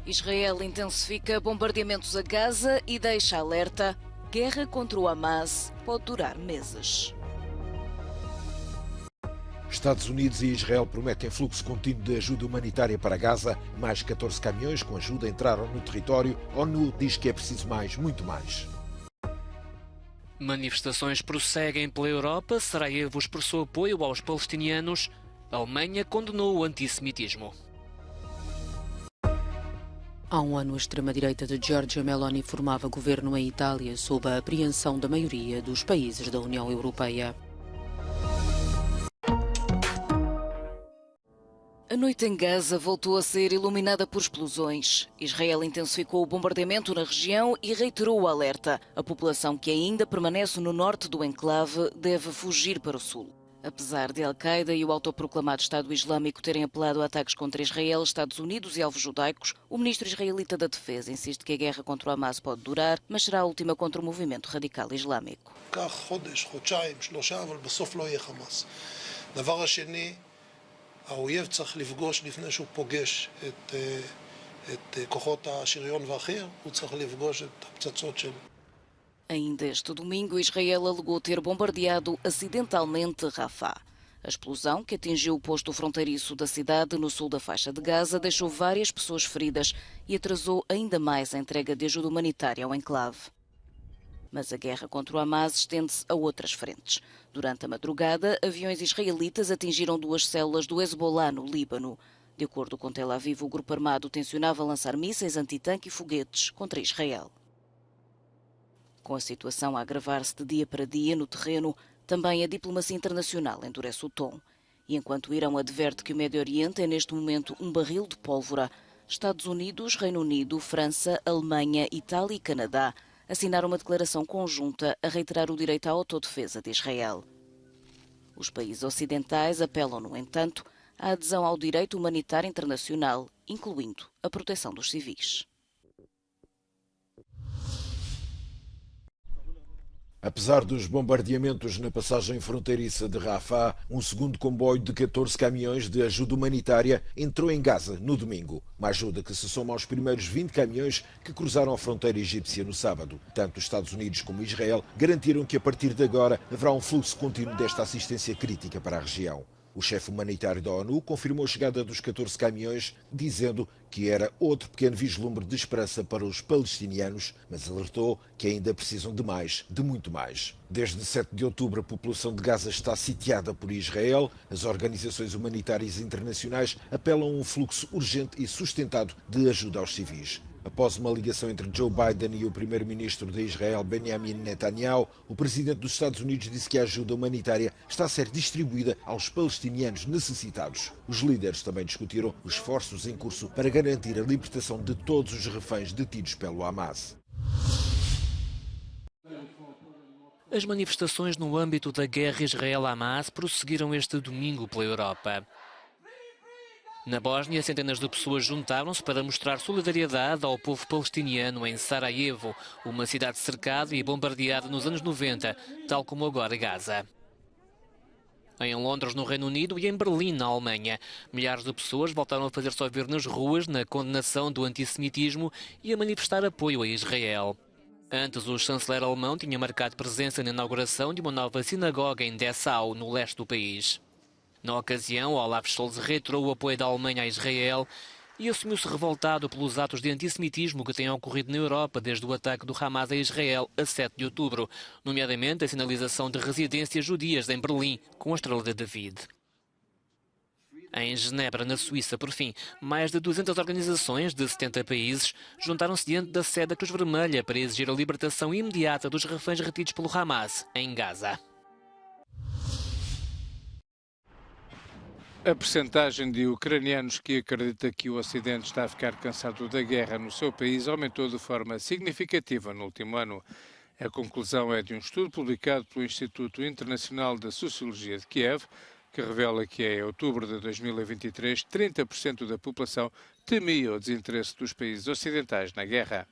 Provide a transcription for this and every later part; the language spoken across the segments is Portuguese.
Israel intensifica bombardeamentos a Gaza e deixa alerta: guerra contra o Hamas pode durar meses. Estados Unidos e Israel prometem fluxo contínuo de ajuda humanitária para Gaza. Mais 14 caminhões com ajuda entraram no território. A ONU diz que é preciso mais, muito mais. Manifestações prosseguem pela Europa. Sarajevo expressou apoio aos palestinianos. A Alemanha condenou o antissemitismo. Há um ano, a extrema-direita de Giorgia Meloni formava governo em Itália sob a apreensão da maioria dos países da União Europeia. A noite em Gaza voltou a ser iluminada por explosões. Israel intensificou o bombardeamento na região e reiterou o alerta. A população que ainda permanece no norte do enclave deve fugir para o sul. Apesar de Al-Qaeda e o autoproclamado Estado Islâmico terem apelado a ataques contra Israel, Estados Unidos e alvos judaicos, o ministro israelita da Defesa insiste que a guerra contra o Hamas pode durar, mas será a última contra o movimento radical islâmico. האויב צריך לפגוש לפני שהוא פוגש את כוחות השריון והחי"ר, הוא צריך לפגוש את הפצצות שלו. Ainda este domingo, Israel alegou ter bombardeado acidentalmente Rafah. A explosão, que atingiu o posto fronteiriço da cidade no sul da faixa de Gaza, deixou várias pessoas feridas e atrasou ainda mais a entrega de ajuda humanitária ao enclave. Mas a guerra contra o Hamas estende-se a outras frentes. Durante a madrugada, aviões israelitas atingiram 2 células do Hezbollah no Líbano. De acordo com Tel Aviv, o grupo armado tencionava lançar mísseis antitanque e foguetes contra Israel. Com a situação a agravar-se de dia para dia no terreno, também a diplomacia internacional endurece o tom. E enquanto o Irão adverte que o Médio Oriente é neste momento um barril de pólvora, Estados Unidos, Reino Unido, França, Alemanha, Itália e Canadá assinaram uma declaração conjunta a reiterar o direito à autodefesa de Israel. Os países ocidentais apelam, no entanto, à adesão ao direito humanitário internacional, incluindo a proteção dos civis. Apesar dos bombardeamentos na passagem fronteiriça de Rafah, um segundo comboio de 14 caminhões de ajuda humanitária entrou em Gaza no domingo. Uma ajuda que se soma aos primeiros 20 caminhões que cruzaram a fronteira egípcia no sábado. Tanto os Estados Unidos como Israel garantiram que a partir de agora haverá um fluxo contínuo desta assistência crítica para a região. O chefe humanitário da ONU confirmou a chegada dos 14 caminhões, dizendo que era outro pequeno vislumbre de esperança para os palestinianos, mas alertou que ainda precisam de mais, de muito mais. Desde 7 de outubro, a população de Gaza está sitiada por Israel. As organizações humanitárias internacionais apelam a um fluxo urgente e sustentado de ajuda aos civis. Após uma ligação entre Joe Biden e o primeiro-ministro de Israel, Benjamin Netanyahu, o presidente dos Estados Unidos disse que a ajuda humanitária está a ser distribuída aos palestinianos necessitados. Os líderes também discutiram os esforços em curso para garantir a libertação de todos os reféns detidos pelo Hamas. As manifestações no âmbito da guerra Israel-Hamas prosseguiram este domingo pela Europa. Na Bósnia, centenas de pessoas juntaram-se para mostrar solidariedade ao povo palestiniano em Sarajevo, uma cidade cercada e bombardeada nos anos 90, tal como agora Gaza. Em Londres, no Reino Unido, e em Berlim, na Alemanha, milhares de pessoas voltaram a fazer-se ouvir nas ruas na condenação do antissemitismo e a manifestar apoio a Israel. Antes, o chanceler alemão tinha marcado presença na inauguração de uma nova sinagoga em Dessau, no leste do país. Na ocasião, Olaf Scholz reiterou o apoio da Alemanha a Israel e assumiu-se revoltado pelos atos de antissemitismo que têm ocorrido na Europa desde o ataque do Hamas a Israel a 7 de outubro, nomeadamente a sinalização de residências judias em Berlim, com a estrela de David. Em Genebra, na Suíça, por fim, mais de 200 organizações de 70 países juntaram-se diante da sede da Cruz Vermelha para exigir a libertação imediata dos reféns retidos pelo Hamas, em Gaza. A percentagem de ucranianos que acredita que o Ocidente está a ficar cansado da guerra no seu país aumentou de forma significativa no último ano. A conclusão é de um estudo publicado pelo Instituto Internacional da Sociologia de Kiev, que revela que em outubro de 2023, 30% da população temia o desinteresse dos países ocidentais na guerra.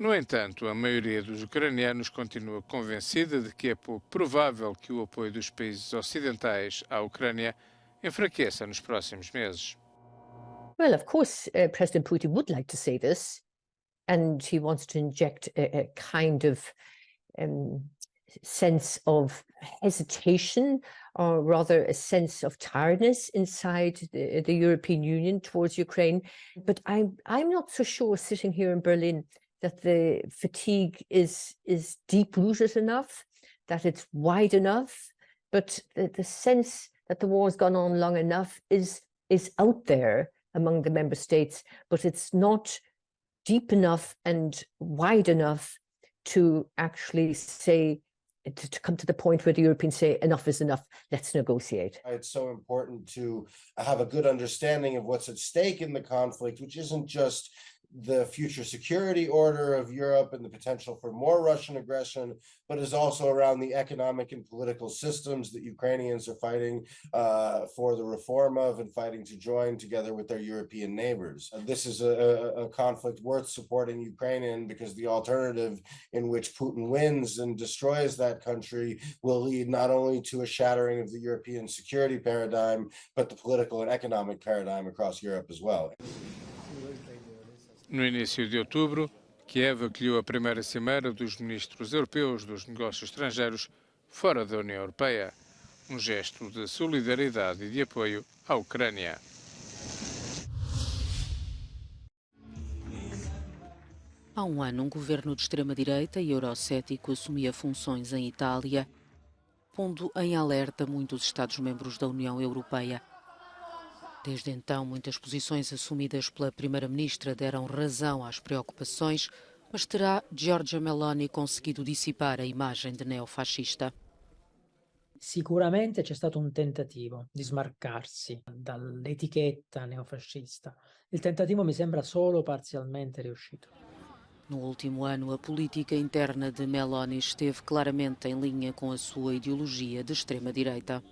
No entanto, a maioria dos ucranianos continua convencida de que é pouco provável que o apoio dos países ocidentais à Ucrânia enfraqueça nos próximos meses. Well, of course, President Putin would like to say this, and he wants to inject a kind of sense of hesitation, or rather a sense of tiredness inside the European Union towards Ukraine. But I'm not so sure, sitting here in Berlin, that the fatigue is deep-rooted enough, that it's wide enough, but the sense that the war has gone on long enough is out there among the member states, but it's not deep enough and wide enough to actually say, to come to the point where the Europeans say, enough is enough, let's negotiate. It's so important to have a good understanding of what's at stake in the conflict, which isn't just the future security order of Europe and the potential for more Russian aggression, but is also around the economic and political systems that Ukrainians are fighting for the reform of and fighting to join together with their European neighbors. This is a conflict worth supporting Ukraine in, because the alternative in which Putin wins and destroys that country will lead not only to a shattering of the European security paradigm, but the political and economic paradigm across Europe as well. No início de outubro, Kiev acolheu a primeira cimeira dos ministros europeus dos negócios estrangeiros fora da União Europeia, um gesto de solidariedade e de apoio à Ucrânia. Há um ano, um governo de extrema-direita e eurocético assumia funções em Itália, pondo em alerta muitos Estados-membros da União Europeia. Desde então, muitas posições assumidas pela Primeira-Ministra deram razão às preocupações, mas terá Giorgia Meloni conseguido dissipar a imagem de neofascista? Sicuramente c'è stato un tentativo di smarcarsi dall'etichetta neofascista. Il tentativo mi sembra solo parzialmente riuscito. No último ano, a política interna de Meloni esteve claramente em linha com a sua ideologia de extrema-direita.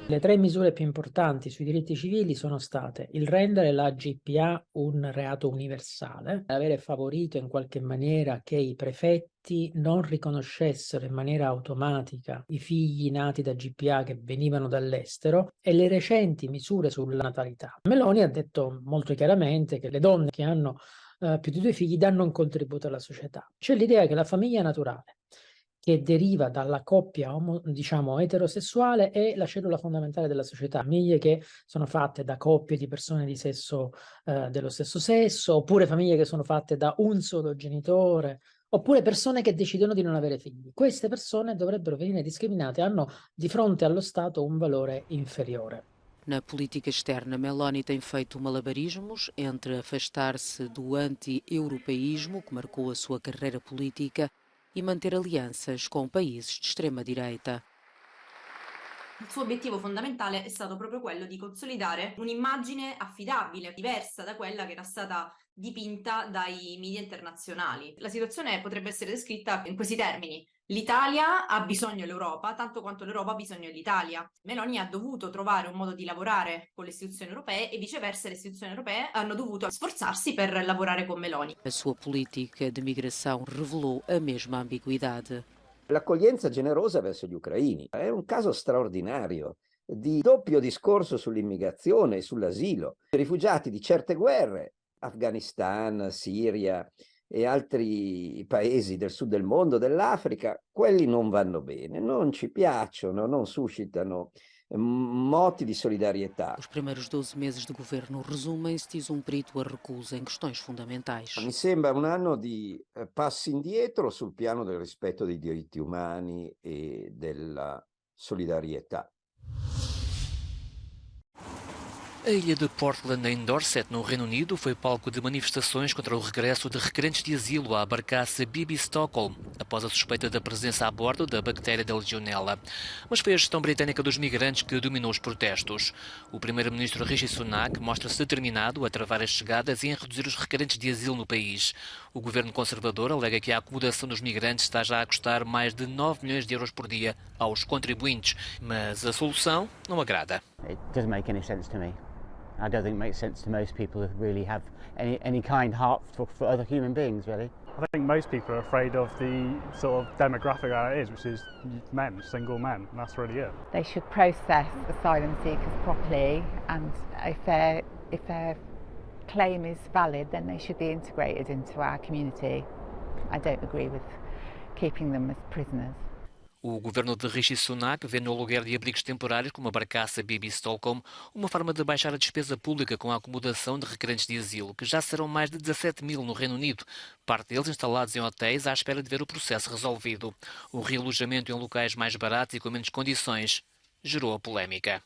Le tre misure più importanti sui diritti civili sono state il rendere la GPA un reato universale, avere favorito in qualche maniera che i prefetti non riconoscessero in maniera automatica i figli nati da GPA che venivano dall'estero, e le recenti misure sulla natalità. Meloni ha detto molto chiaramente che le donne che hanno più di 2 figli danno un contributo alla società. C'è l'idea che la famiglia naturale, che deriva dalla coppia eterosessuale, è la cellula fondamentale della società. Famiglie che sono fatte da coppie di persone di sesso dello stesso sesso, oppure famiglie che sono fatte da un solo genitore, oppure persone che decidono di non avere figli. Queste persone dovrebbero venire discriminate, hanno di fronte allo Stato un valore inferiore. Na política externa, Meloni tem feito malabarismos entre afastar-se do anti-europeísmo, que marcou a sua carreira política, e manter alianças com países de extrema-direita. Il suo obiettivo fondamentale è stato proprio quello di consolidare un'immagine affidabile, diversa da quella che era stata dipinta dai media internazionali. La situazione potrebbe essere descritta in questi termini: l'Italia ha bisogno dell'Europa tanto quanto l'Europa ha bisogno dell'Italia. Meloni ha dovuto trovare un modo di lavorare con le istituzioni europee e viceversa le istituzioni europee hanno dovuto sforzarsi per lavorare con Meloni. A sua política de migração revelou a mesma ambiguidade. L'accoglienza generosa verso gli ucraini è un caso straordinario di doppio discorso sull'immigrazione e sull'asilo. I rifugiati di certe guerre, Afghanistan, Siria e altri paesi del sud del mondo, dell'Africa, quelli non vanno bene, non ci piacciono, non suscitano moti di solidarietà. Os primeiros 12 meses de governo resumem-se, diz perito, a recusa em questões fundamentais. Mi sembra un anno di passi indietro sul piano del rispetto dei diritti umani e della solidarietà. A ilha de Portland, em Dorset, no Reino Unido, foi palco de manifestações contra o regresso de requerentes de asilo à barcaça BB Stockholm, após a suspeita da presença a bordo da bactéria da Legionella. Mas foi a gestão britânica dos migrantes que dominou os protestos. O primeiro-ministro Rishi Sunak mostra-se determinado a travar as chegadas e em reduzir os requerentes de asilo no país. O governo conservador alega que a acomodação dos migrantes está já a custar mais de 9 milhões de euros por dia aos contribuintes, mas a solução não agrada. It doesn't make any sense to me. I don't think it makes sense to most people who really have any kind heart for other human beings, really. I think most people are afraid of the sort of demographic that it is, which is men, single men, and that's really it. They should process asylum seekers properly, and if their claim is valid, then they should be integrated into our community. I don't agree with keeping them as prisoners. O governo de Rishi Sunak vê no aluguer de abrigos temporários como a barcaça Bibi Stockholm uma forma de baixar a despesa pública com a acomodação de requerentes de asilo, que já serão mais de 17 mil no Reino Unido, parte deles instalados em hotéis à espera de ver o processo resolvido. O realojamento em locais mais baratos e com menos condições gerou a polémica.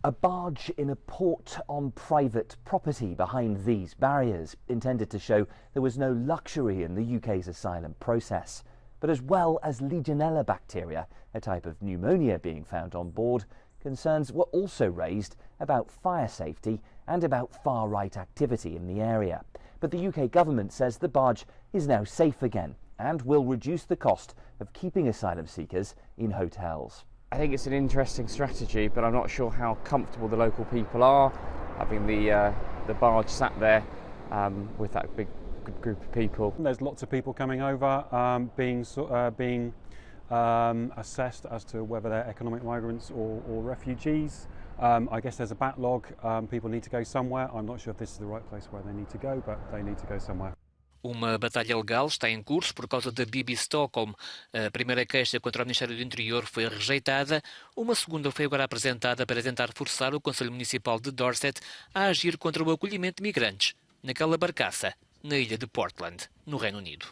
A barge in a port on private property behind these barriers, intended to show there was no luxury in the UK's asylum process. But as well as Legionella bacteria, a type of pneumonia being found on board, concerns were also raised about fire safety and about far-right activity in the area. But the UK government says the barge is now safe again and will reduce the cost of keeping asylum seekers in hotels. I think it's an interesting strategy, but I'm not sure how comfortable the local people are having the barge sat there with that big group of people. There's lots of people coming over, being assessed as to whether they're economic migrants or refugees. I guess there's a backlog. People need to go somewhere. I'm not sure if this is the right place where they need to go, but they need to go somewhere. Uma batalha legal está em curso por causa da Bibi Stockholm. A primeira queixa contra o Ministério do Interior foi rejeitada. Uma segunda foi agora apresentada para tentar forçar o Conselho Municipal de Dorset a agir contra o acolhimento de migrantes naquela barcaça na ilha de Portland, no Reino Unido.